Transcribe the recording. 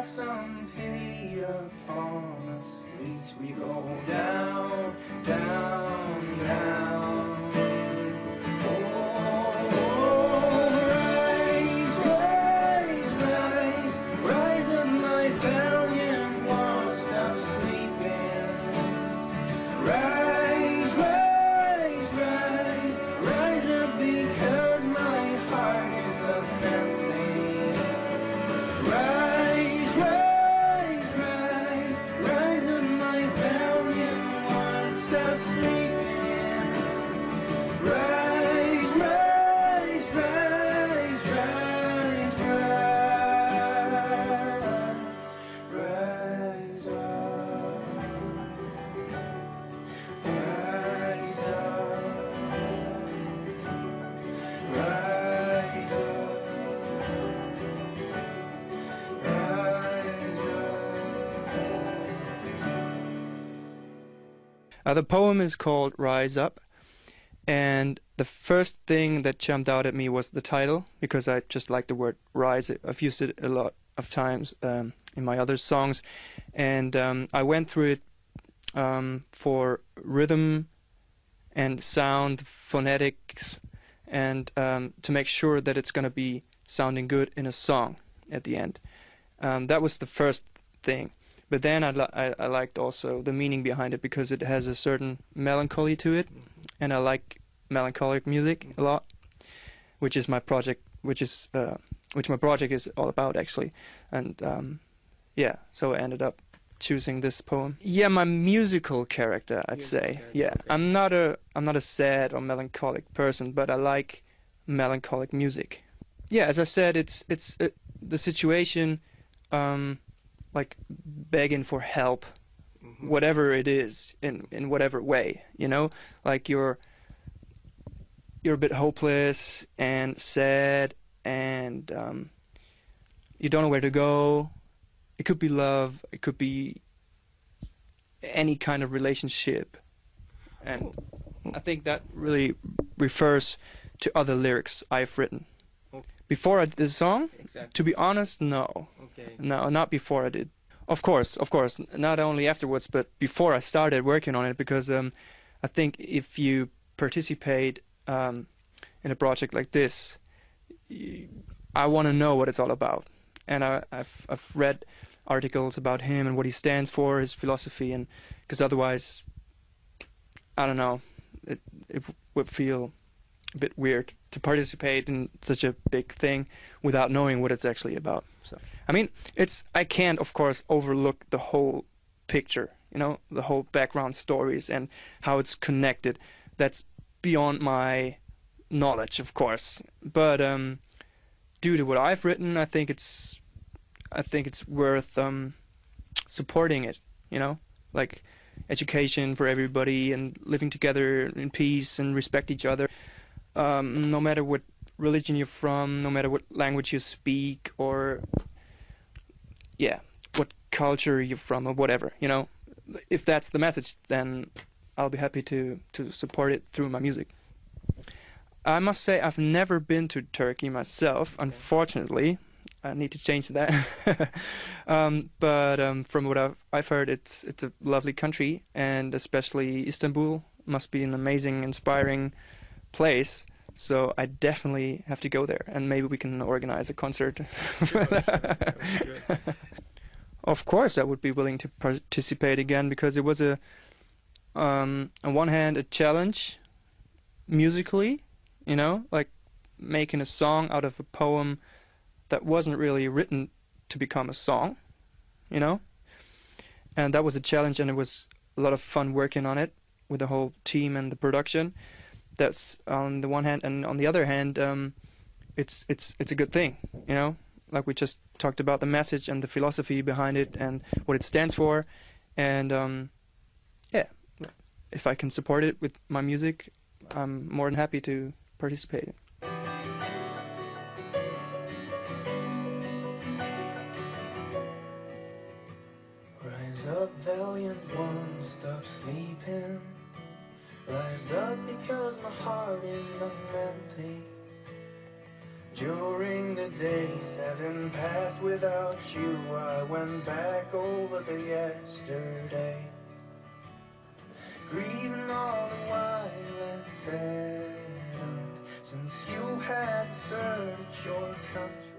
have some pity upon us, lest we go down, down, down. The poem is called Rise Up, and the first thing that jumped out at me was the title, because I just like the word rise. I've used it a lot of times in my other songs, and I went through it for rhythm and sound, phonetics, and to make sure that it's going to be sounding good in a song at the end. That was the first thing. But then I liked also the meaning behind it, because it has a certain melancholy to it, and I like melancholic music a lot, which is my project, which my project is all about actually, and yeah, so I ended up choosing this poem. Yeah, my musical character, I'd say. Yeah, okay. I'm not a sad or melancholic person, but I like melancholic music. Yeah, as I said, it's the situation. Like begging for help, whatever it is, in whatever way, you know, like you're a bit hopeless and sad, and you don't know where to go. It could be love, it could be any kind of relationship, and I think that really refers to other lyrics I've written. Before I did the song, to be honest, no. Okay. No, not before I did. Of course, not only afterwards, but before I started working on it, because I think if you participate in a project like this, I want to know what it's all about. And I've read articles about him and what he stands for, his philosophy, and because otherwise, I don't know, it would feel a bit weird to participate in such a big thing without knowing what it's actually about. So, I mean, I can't, of course, overlook the whole picture, you know, the whole background stories and how it's connected. That's beyond my knowledge, of course. But due to what I've written, I think it's worth supporting it, you know, like education for everybody and living together in peace and respect each other. No matter what religion you're from, no matter what language you speak, or yeah, what culture you're from, or whatever, you know, if that's the message, then I'll be happy to support it through my music. I must say I've never been to Turkey myself, unfortunately. I need to change that. But from what I've heard, it's a lovely country, and especially Istanbul must be an amazing, inspiring place. So I definitely have to go there, and maybe we can organize a concert. Of course, I would be willing to participate again, because it was on one hand a challenge musically, you know, like making a song out of a poem that wasn't really written to become a song, you know, and that was a challenge, and it was a lot of fun working on it with the whole team and the production. That's on the one hand, and on the other hand, it's a good thing, you know. Like we just talked about the message and the philosophy behind it and what it stands for, and yeah, if I can support it with my music, I'm more than happy to participate. Rise up, valiant one, stop sleeping. Rise up, because my heart is lamenting. During the days having passed without you, I went back over the yesterdays, grieving all the while and saddened, since you had searched your country